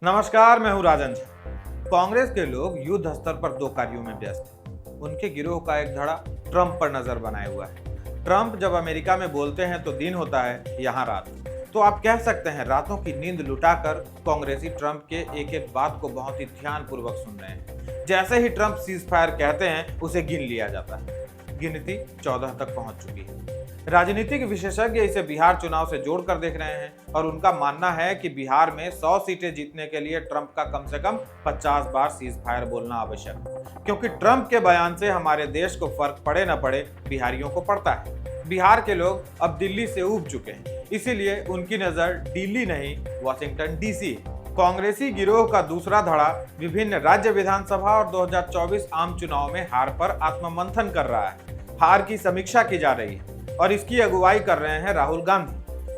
नमस्कार, मैं हूं राजन झा। कांग्रेस के लोग युद्ध स्तर पर दो कार्यों में व्यस्त हैं। उनके गिरोह का एक धड़ा ट्रंप पर नजर बनाए हुआ है। ट्रंप जब अमेरिका में बोलते हैं तो दिन होता है, यहाँ रात। तो आप कह सकते हैं रातों की नींद लुटाकर कांग्रेसी ट्रंप के एक एक बात को बहुत ही ध्यानपूर्वक सुन रहे हैं। जैसे ही ट्रंप सीज फायर कहते हैं, उसे गिन लिया जाता है। गिनती 14 तक पहुंच चुकी है। राजनीतिक विशेषज्ञ इसे बिहार चुनाव से जोड़कर देख रहे हैं और उनका मानना है कि बिहार में 100 सीटें जीतने के लिए ट्रंप का कम से कम 50 बार सीज फायर बोलना आवश्यक है, क्योंकि ट्रंप के बयान से हमारे देश को फर्क पड़े न पड़े, बिहारियों को पड़ता है। बिहार के लोग अब दिल्ली से ऊब चुके हैं, इसीलिए उनकी नजर दिल्ली नहीं, वाशिंगटन डीसी है। कांग्रेसी गिरोह का दूसरा धड़ा विभिन्न राज्य विधानसभा और 2024 आम चुनाव में हार पर आत्ममंथन कर रहा है। हार की समीक्षा की जा रही है और इसकी अगुवाई कर रहे हैं राहुल गांधी।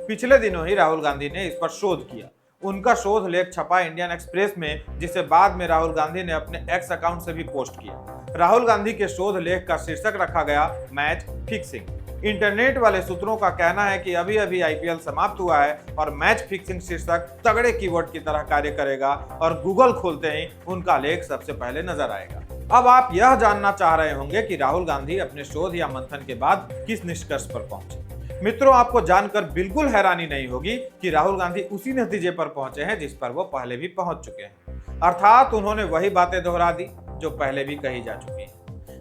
पिछले दिनों ही राहुल गांधी ने इस पर शोध किया। उनका शोध लेख छपा इंडियन एक्सप्रेस में, जिसे बाद में राहुल गांधी ने अपने एक्स अकाउंट से भी पोस्ट किया। राहुल गांधी के शोध लेख का शीर्षक रखा गया मैच फिक्सिंग। इंटरनेट वाले सूत्रों का कहना है कि अभी अभी आईपीएल समाप्त हुआ है और मैच फिक्सिंग शीर्षक तगड़े कीवर्ड की तरह कार्य करेगा और गूगल खोलते ही उनका लेख सबसे पहले नजर आएगा। अब आप यह जानना चाह रहे होंगे कि राहुल गांधी अपने शोध या मंथन के बाद किस निष्कर्ष पर पहुंचे। मित्रों, आपको जानकर बिल्कुल हैरानी नहीं होगी कि राहुल गांधी उसी नतीजे पर पहुंचे हैं जिस पर वो पहले भी पहुंच चुके हैं। अर्थात उन्होंने वही बातें दोहरा दी जो पहले भी कही जा चुकी हैं।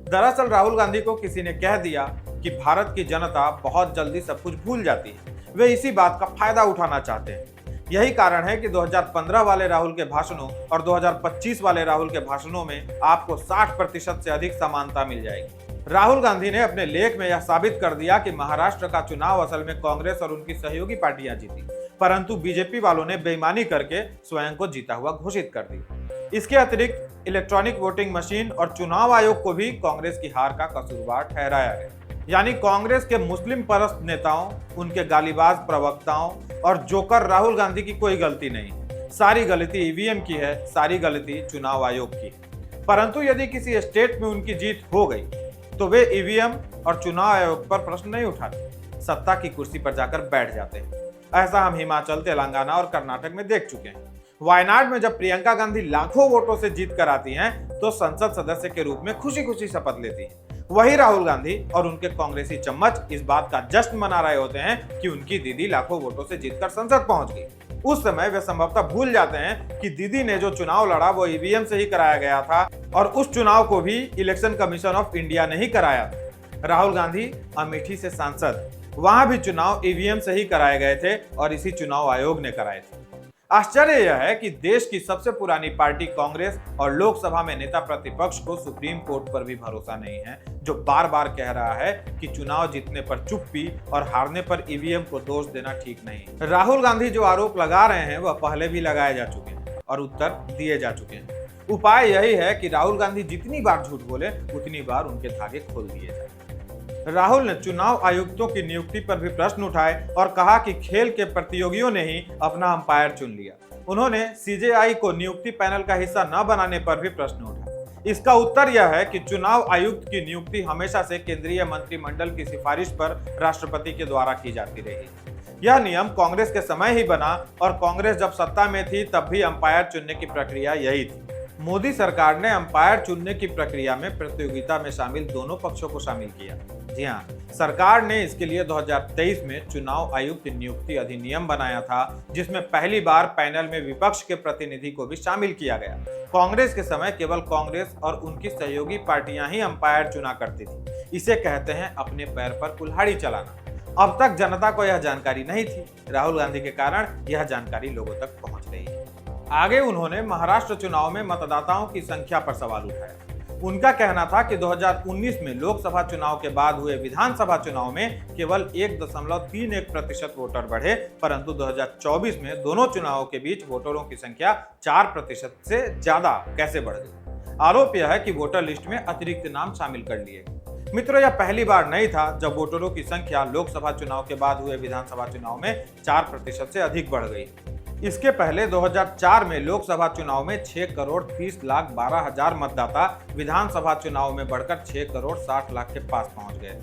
दरअसल राहुल गांधी को किसी ने कह दिया कि भारत की जनता बहुत जल्दी सब कुछ भूल जाती है। वे इसी बात का फायदा उठाना चाहते हैं। यही कारण है कि 2015 वाले राहुल के भाषणों और 2025 वाले राहुल के भाषणों में आपको 60% से अधिक समानता मिल जाएगी। राहुल गांधी ने अपने लेख में यह साबित कर दिया कि महाराष्ट्र का चुनाव असल में कांग्रेस और उनकी सहयोगी पार्टियां जीती, परंतु बीजेपी वालों ने बेईमानी करके स्वयं को जीता हुआ घोषित कर दिया। इसके अतिरिक्त इलेक्ट्रॉनिक वोटिंग मशीन और चुनाव आयोग को भी कांग्रेस की हार का कसूरवार ठहराया गया। यानी कांग्रेस के मुस्लिम परस्त नेताओं, उनके गालीबाज प्रवक्ताओं और जोकर राहुल गांधी की कोई गलती नहीं। सारी गलती ईवीएम की है, सारी गलती चुनाव आयोग की है। परंतु यदि किसी स्टेट में उनकी जीत हो गई तो वे ईवीएम और चुनाव आयोग पर प्रश्न नहीं उठाते, सत्ता की कुर्सी पर जाकर बैठ जाते हैं। ऐसा हम हिमाचल, तेलंगाना और कर्नाटक में देख चुके हैं। वायनाड में जब प्रियंका गांधी लाखों वोटों से जीत कर आती हैं, तो संसद सदस्य के रूप में खुशी खुशी शपथ लेती हैं। वही राहुल गांधी और उनके कांग्रेसी चम्मच इस बात का जश्न मना रहे होते हैं कि उनकी दीदी लाखों वोटों से जीतकर संसद पहुंच गई। उस समय वे संभवतः भूल जाते हैं कि दीदी ने जो चुनाव लड़ा वो ईवीएम से ही कराया गया था और उस चुनाव को भी इलेक्शन कमीशन ऑफ इंडिया ने ही कराया था। राहुल गांधी अमेठी से सांसद, वहां भी चुनाव ईवीएम से ही कराए गए थे और इसी चुनाव आयोग ने कराए थे। आश्चर्य यह है कि देश की सबसे पुरानी पार्टी कांग्रेस और लोकसभा में नेता प्रतिपक्ष को सुप्रीम कोर्ट पर भी भरोसा नहीं है, जो बार बार कह रहा है कि चुनाव जीतने पर चुप्पी और हारने पर ईवीएम को दोष देना ठीक नहीं। राहुल गांधी जो आरोप लगा रहे हैं वह पहले भी लगाए जा चुके हैं और उत्तर दिए जा चुके हैं। उपाय यही है कि राहुल गांधी जितनी बार झूठ बोले उतनी बार उनके धागे खोल दिए जाए। राहुल ने चुनाव आयुक्तों की नियुक्ति पर भी प्रश्न उठाए और कहा कि खेल के प्रतियोगियों ने ही अपना अंपायर चुन लिया। उन्होंने सीजेआई को नियुक्ति पैनल का हिस्सा न बनाने पर भी प्रश्न उठाए। इसका उत्तर यह है कि चुनाव आयुक्त की नियुक्ति हमेशा से केंद्रीय मंत्रिमंडल की सिफारिश पर राष्ट्रपति के द्वारा की जाती रही। यह नियम कांग्रेस के समय ही बना और कांग्रेस जब सत्ता में थी तब भी अंपायर चुनने की प्रक्रिया यही थी। मोदी सरकार ने अंपायर चुनने की प्रक्रिया में प्रतियोगिता में शामिल दोनों पक्षों को शामिल किया। जी हाँ, सरकार ने इसके लिए 2023 में चुनाव आयुक्त नियुक्ति अधिनियम बनाया था, जिसमें पहली बार पैनल में विपक्ष के प्रतिनिधि को भी शामिल किया गया। कांग्रेस के समय केवल कांग्रेस और उनकी सहयोगी पार्टियां ही अंपायर चुना करती थी। इसे कहते हैं अपने पैर पर कुल्हाड़ी चलाना। अब तक जनता को यह जानकारी नहीं थी। राहुल गांधी के कारण यह जानकारी लोगों तक पहुंच रही है। आगे उन्होंने महाराष्ट्र चुनाव में मतदाताओं की संख्या पर सवाल उठाया। उनका कहना था कि 2019 में लोकसभा चुनाव के बाद हुए विधानसभा चुनाव में केवल 1.31% वोटर बढ़े, परंतु 2024 में दोनों चुनावों के बीच वोटरों की संख्या 4% से ज्यादा कैसे बढ़ गई। आरोप यह है कि वोटर लिस्ट में अतिरिक्त नाम शामिल कर लिए। मित्रों, यह पहली बार नहीं था जब वोटरों की संख्या लोकसभा चुनाव के बाद हुए विधानसभा चुनाव में 4% से अधिक बढ़ गई। इसके पहले 2004 में लोकसभा चुनाव में 6,30,12,000 मतदाता विधानसभा चुनाव में बढ़कर 6,60,00,000 के पास पहुंच गए,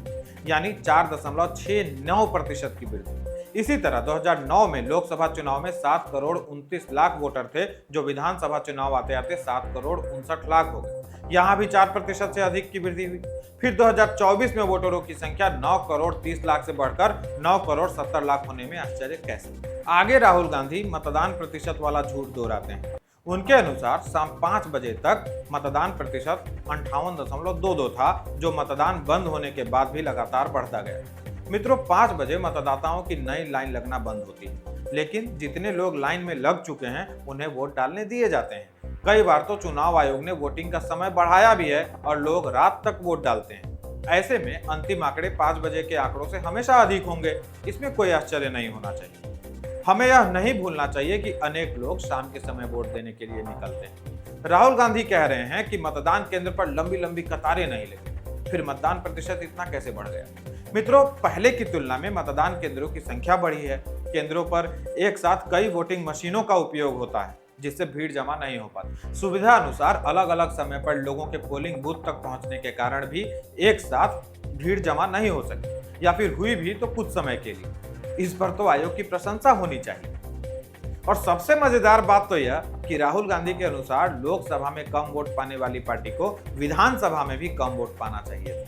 यानी 4.69% की वृद्धि। इसी तरह 2009 में लोकसभा चुनाव में 7 करोड़ 29 लाख वोटर थे, जो विधानसभा चुनाव आते आते 7 करोड़ 59 लाख हो गए। यहाँ भी 4% से अधिक की वृद्धि हुई। फिर 2024 में वोटरों की संख्या 9 करोड़ 30 लाख से बढ़कर 9 करोड़ 70 लाख होने में आश्चर्य कैसे। आगे राहुल गांधी मतदान प्रतिशत वाला झूठ दोहराते हैं। उनके अनुसार शाम 5 बजे तक मतदान प्रतिशत 58.22 था, जो मतदान बंद होने के बाद भी लगातार बढ़ता गया। मित्रों, 5 बजे मतदाताओं की नई लाइन लगना बंद होती है, लेकिन जितने लोग लाइन में लग चुके हैं उन्हें वोट डालने दिए जाते हैं। कई बार तो चुनाव आयोग ने वोटिंग का समय बढ़ाया भी है और लोग रात तक वोट डालते हैं। ऐसे में अंतिम आंकड़े 5 बजे के आंकड़ों से हमेशा अधिक होंगे, इसमें कोई आश्चर्य नहीं होना चाहिए। हमें यह नहीं भूलना चाहिए कि अनेक लोग शाम के समय वोट देने के लिए निकलते हैं। राहुल गांधी कह रहे हैं कि मतदान केंद्र पर लंबी लंबी कतारें नहीं लगी, फिर मतदान प्रतिशत इतना कैसे बढ़ गया। मित्रों, पहले की तुलना में मतदान केंद्रों की संख्या बढ़ी है। केंद्रों पर एक साथ कई वोटिंग मशीनों का उपयोग होता है, जिससे भीड़ जमा नहीं हो पाती। सुविधा अनुसार अलग अलग समय पर लोगों के पोलिंग बूथ तक पहुंचने के कारण भी एक साथ भीड़ जमा नहीं हो सकी, या फिर हुई भी तो कुछ समय के लिए। इस पर तो आयोग की प्रशंसा होनी चाहिए। और सबसे मजेदार बात तो यह कि राहुल गांधी के अनुसार लोकसभा में कम वोट पाने वाली पार्टी को विधानसभा में भी कम वोट पाना चाहिए।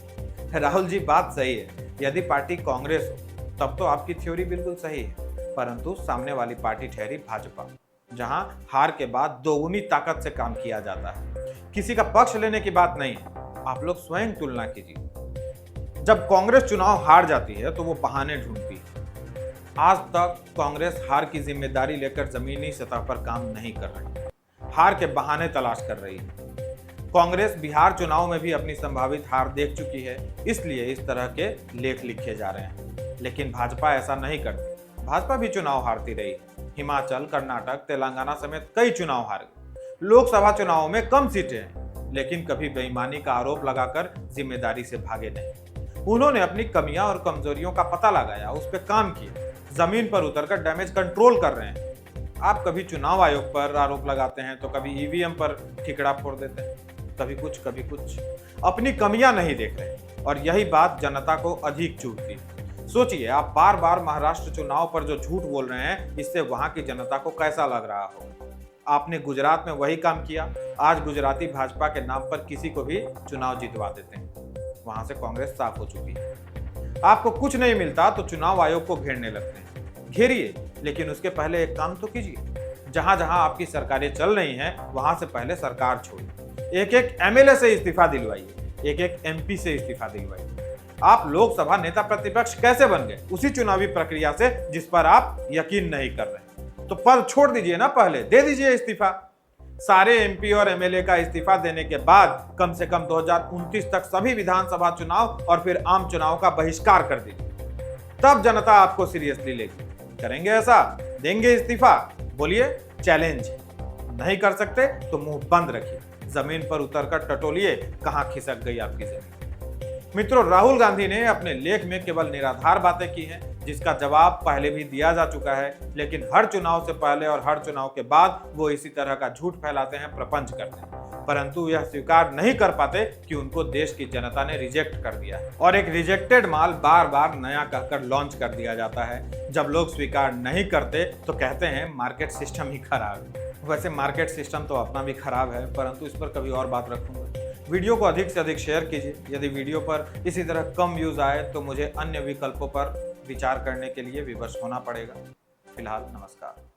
राहुल जी, बात सही है। यदि पार्टी कांग्रेस हो तब तो आपकी थ्योरी बिल्कुल सही है, परंतु सामने वाली पार्टी ठहरी भाजपा, जहां हार के बाद दोगुनी ताकत से काम किया जाता है। किसी का पक्ष लेने की बात नहीं है, आप लोग स्वयं तुलना कीजिए। जब कांग्रेस चुनाव हार जाती है तो वो बहाने ढूंढती है। आज तक कांग्रेस हार की जिम्मेदारी लेकर जमीनी सतह पर काम नहीं कर रही, हार के बहाने तलाश कर रही है। कांग्रेस बिहार चुनाव में भी अपनी संभावित हार देख चुकी है, इसलिए इस तरह के लेख लिखे जा रहे हैं। लेकिन भाजपा ऐसा नहीं करती। भाजपा भी चुनाव हारती रही। हिमाचल, कर्नाटक, तेलंगाना समेत कई चुनाव हार गए। लोकसभा चुनाव में कम सीटें हैं, लेकिन कभी बेईमानी का आरोप लगाकर जिम्मेदारी से भागे नहीं। उन्होंने अपनी कमियां और कमजोरियों का पता लगाया, उस पर काम किया, जमीन पर उतरकर डैमेज कंट्रोल कर रहे हैं। आप कभी चुनाव आयोग पर आरोप लगाते हैं तो कभी ईवीएम पर ठिकरा फोड़ देते हैं, कभी कुछ। अपनी कमियां नहीं देख रहे, और यही बात जनता को अधिक चुभती है। सोचिए, आप बार बार महाराष्ट्र चुनाव पर जो झूठ बोल रहे हैं, इससे वहां की जनता को कैसा लग रहा हो। आपने गुजरात में वही काम किया। आज गुजराती भाजपा के नाम पर किसी को भी चुनाव जितवा देते हैं। वहां से कांग्रेस साफ हो चुकी है। आपको कुछ नहीं मिलता तो चुनाव आयोग को घेरने लगते हैं। घेरिए, लेकिन उसके पहले एक काम तो कीजिए। जहां जहां आपकी सरकारें चल रही हैं, वहां से पहले सरकार छोड़िए। एक एक एमएलए से इस्तीफा दिलवाइए, एक एक एमपी से इस्तीफा दिलवाइए। आप लोकसभा नेता प्रतिपक्ष कैसे बन गए? उसी चुनावी प्रक्रिया से, जिस पर आप यकीन नहीं कर रहे। तो पद छोड़ दीजिए ना, पहले दे दीजिए इस्तीफा। सारे एमपी और एमएलए का इस्तीफा देने के बाद कम से कम 2029 तक सभी विधानसभा चुनाव और फिर आम चुनाव का बहिष्कार कर दीजिए। तब जनता आपको सीरियसली लेगी। करेंगे ऐसा? देंगे इस्तीफा? बोलिए, चैलेंज। नहीं कर सकते तो मुंह बंद रखिए, जमीन पर उतरकर टटोलिए कहां खिसक गई आपकी जमीन। मित्रों, राहुल गांधी ने अपने लेख में केवल निराधार बातें की हैं, जिसका जवाब पहले भी दिया जा चुका है। लेकिन हर चुनाव से पहले और हर चुनाव के बाद वो इसी तरह का झूठ फैलाते हैं, प्रपंच करते हैं, परंतु यह स्वीकार नहीं कर पाते कि उनको देश की जनता ने रिजेक्ट कर दिया है। और एक रिजेक्टेड माल बार बार नया कहकर लॉन्च कर दिया जाता है। जब लोग स्वीकार नहीं करते तो कहते हैं मार्केट सिस्टम ही खराब है। वैसे मार्केट सिस्टम तो अपना भी खराब है, परंतु इस पर कभी और बात रखूंगा। वीडियो को अधिक से अधिक शेयर कीजिए। यदि वीडियो पर इसी तरह कम व्यूज आए तो मुझे अन्य विकल्पों पर विचार करने के लिए विवश होना पड़ेगा। फिलहाल नमस्कार।